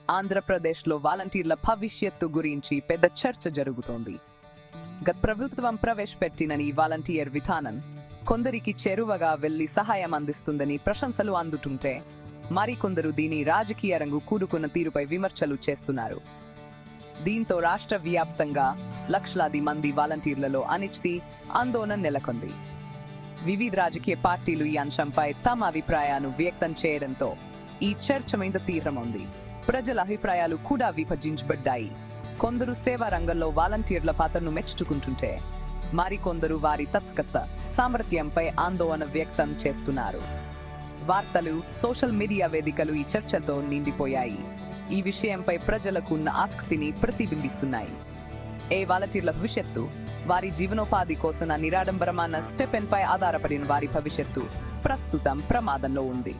ఆంధ్రప్రదేశ్లో వాలంటీర్ల భవిష్యత్తు గురించి పెద్ద చర్చ జరుగుతోంది. గత ప్రభుత్వం ప్రవేశపెట్టిన ఈ వాలంటీర్ విధానం కొందరికి చేరువగా వెళ్లి సహాయం అందిస్తుందని ప్రశంసలు అందుతుంటే, మరికొందరు దీని రాజకీయ రంగు కూడుకున్న తీరుపై విమర్శలు చేస్తున్నారు. దీంతో రాష్ట్ర వ్యాప్తంగా లక్షలాది మంది వాలంటీర్లలో అనిశ్చితి, ఆందోళన నెలకొంది. వివిధ రాజకీయ పార్టీలు ఈ అంశంపై తమ అభిప్రాయాలను వ్యక్తం చేయడంతో ఈ చర్చ మీద తీవ్రమైంది. ప్రజల అభిప్రాయాలు కూడా విభజించబడ్డాయి. కొందరు సేవా రంగంలో వాలంటీర్ల పాత్రను మెచ్చుకుంటుంటే, మరికొందరు వారి తత్సకత సామర్థ్యంపై ఆందోళన వ్యక్తం చేస్తున్నారు. వార్తలు, సోషల్ మీడియా వేదికలు ఈ చర్చతో నిండిపోయాయి. ఈ విషయంపై ప్రజలకు ఉన్న ఆసక్తిని ప్రతిబింబిస్తున్నాయి. వాలంటీర్ల భవిష్యత్తు, వారి జీవనోపాధి కోసం నిరాడంబరమైన స్టెపెన్పై ఆధారపడిన వారి భవిష్యత్తు ప్రస్తుతం ప్రమాదంలో ఉంది.